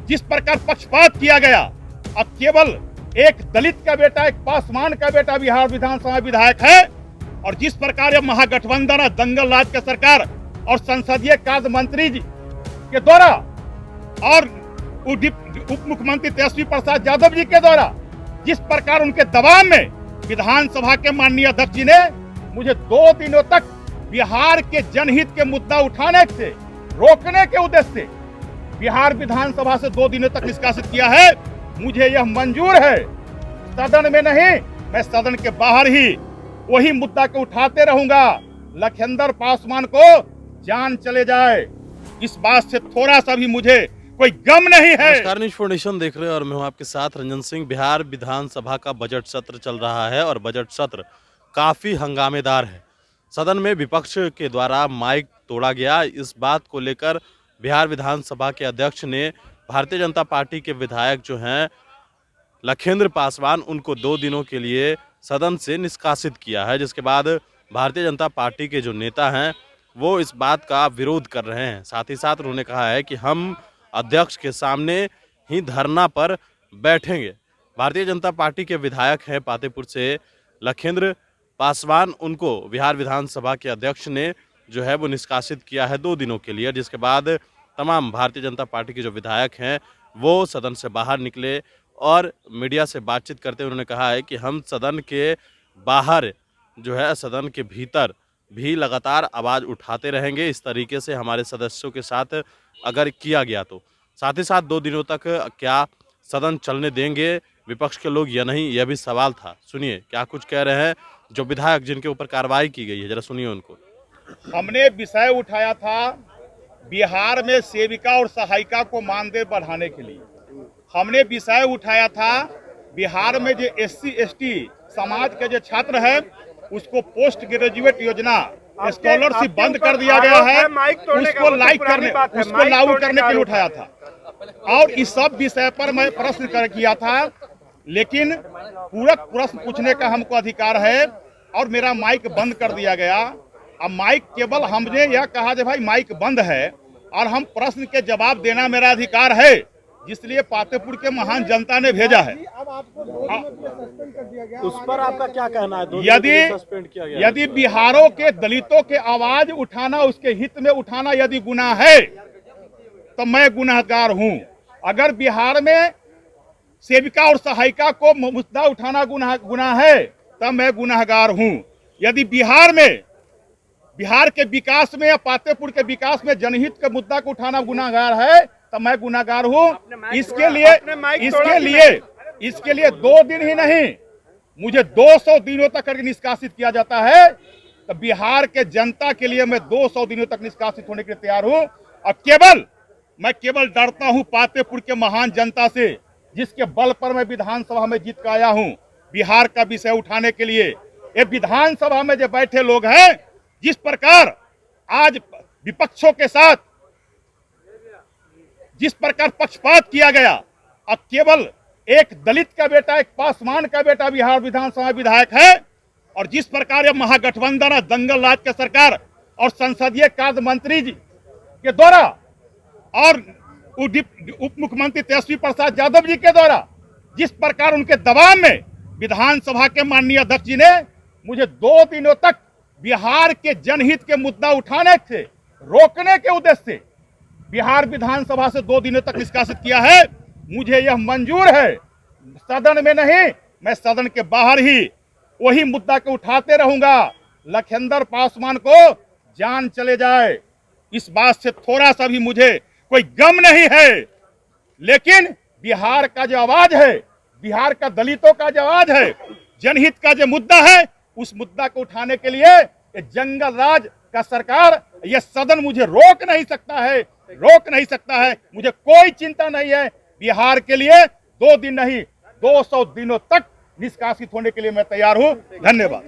जिस प्रकार पक्षपात किया गया, अब केवल एक दलित का बेटा, एक पासवान का बेटा बिहार विधानसभा विधायक है, और जिस प्रकार यह महागठबंधन है, दंगल राज का सरकार और संसदीय कार्य मंत्री जी के द्वारा और उप मुख्यमंत्री तेजस्वी प्रसाद यादव जी के द्वारा जिस प्रकार उनके दबाव में विधानसभा के माननीय अध्यक्ष जी ने मुझे 2 दिनों तक बिहार के जनहित के मुद्दा उठाने से रोकने के उद्देश्य से बिहार विधानसभा से 2 दिनों तक निष्कासित किया है, मुझे यह मंजूर है। सदन में नहीं, मैं सदन के बाहर ही वही मुद्दा को उठाते रहूंगा। लखिंदर पासवान को जान चले जाए, इस बात से थोड़ा सा भी मुझे कोई गम नहीं है। नमस्कार, न्यूज फाउंडेशन देख रहे हैं और मैं हूं आपके साथ रंजन सिंह। बिहार विधानसभा का बजट सत्र चल रहा है और बजट सत्र काफी हंगामेदार है। सदन में विपक्ष के द्वारा माइक तोड़ा गया। इस बात को लेकर बिहार विधानसभा के अध्यक्ष ने भारतीय जनता पार्टी के विधायक जो हैं लखिंदर पासवान, उनको 2 दिनों के लिए सदन से निष्कासित किया है, जिसके बाद भारतीय जनता पार्टी के जो नेता हैं वो इस बात का विरोध कर रहे हैं। साथ ही साथ उन्होंने कहा है कि हम अध्यक्ष के सामने ही धरना पर बैठेंगे। भारतीय जनता पार्टी के विधायक हैं पातेपुर से लखिंदर पासवान, उनको बिहार विधानसभा के अध्यक्ष ने जो है वो निष्कासित किया है 2 दिनों के लिए, जिसके बाद तमाम भारतीय जनता पार्टी के जो विधायक हैं वो सदन से बाहर निकले और मीडिया से बातचीत करते हुए उन्होंने कहा है कि हम सदन के बाहर जो है सदन के भीतर भी लगातार आवाज़ उठाते रहेंगे। इस तरीके से हमारे सदस्यों के साथ अगर किया गया तो साथ ही साथ 2 दिनों तक क्या सदन चलने देंगे विपक्ष के लोग या नहीं, यह भी सवाल था। सुनिए क्या कुछ कह रहे हैं जो विधायक जिनके ऊपर कार्रवाई की गई है, जरा सुनिए उनको। हमने विषय उठाया था बिहार में सेविका और सहायिका को मानदेय बढ़ाने के लिए। हमने विषय उठाया था बिहार में जो SC ST समाज के जो छात्र है उसको पोस्ट ग्रेजुएट योजना स्कॉलरशिप बंद कर दिया गया है, उसको लागू करने के लिए उठाया था। और इस सब विषय पर मैं प्रश्न किया था, लेकिन पूरक प्रश्न पूछने का हमको अधिकार है और मेरा माइक बंद कर दिया गया। अब माइक केवल हमने यह कहा कि भाई माइक बंद है और हम प्रश्न के जवाब देना मेरा अधिकार है, जिसलिए पातेपुर के महान जनता ने भेजा है। अब आपको 2 दिनों के लिए सस्पेंड कर दिया गया। उस पर आपका क्या कहना है? 2 दिनों के लिए सस्पेंड किया गया। यदि बिहारों के दलितों के आवाज उठाना, उसके हित में उठाना यदि गुनाह है तो मैं गुनाहगार हूं। अगर बिहार में सेविका और सहायिका को मुद्दा उठाना गुनाह है तब मैं गुनाहगार हूं। यदि बिहार के विकास में या पातेपुर के विकास में जनहित के मुद्दा को उठाना गुनाहगार है तो मैं गुनाहगार हूं। इसके लिए 2 दिन ही नहीं, मुझे 200 दिनों तक करके निष्कासित किया जाता है तो बिहार के जनता के लिए मैं 200 दिनों तक निष्कासित होने के लिए तैयार हूं। और मैं केवल डरता हूं पातेपुर के महान जनता से, जिसके बल पर मैं विधानसभा में जीत कर आया हूं बिहार का विषय उठाने के लिए। ये विधानसभा में जो बैठे लोग हैं, जिस प्रकार आज विपक्षों के साथ जिस प्रकार पक्षपात किया गया, अब केवल एक दलित का बेटा, एक पासवान का बेटा बिहार विधानसभा विधायक है, और जिस प्रकार यह महागठबंधन है, दंगल राज का सरकार और संसदीय कार्य मंत्री जी के द्वारा और उप मुख्यमंत्री तेजस्वी प्रसाद यादव जी के द्वारा जिस प्रकार उनके दबाव में विधानसभा के माननीय अध्यक्ष जी ने मुझे 2 दिनों तक बिहार के जनहित के मुद्दा उठाने से रोकने के उद्देश्य से बिहार विधानसभा से 2 दिनों तक निष्कासित किया है, मुझे यह मंजूर है। सदन में नहीं, मैं सदन के बाहर ही वही मुद्दा को उठाते रहूंगा। लखिंदर पासवान को जान चले जाए, इस बात से थोड़ा सा भी मुझे कोई गम नहीं है। लेकिन बिहार का जो आवाज है, बिहार का दलितों का जो आवाज है, जनहित का जो मुद्दा है, उस मुद्दा को उठाने के लिए ये जंगल राज का सरकार, यह सदन मुझे रोक नहीं सकता है। मुझे कोई चिंता नहीं है। बिहार के लिए 2 दिन नहीं, 200 दिनों तक निष्कासित होने के लिए मैं तैयार हूं। धन्यवाद।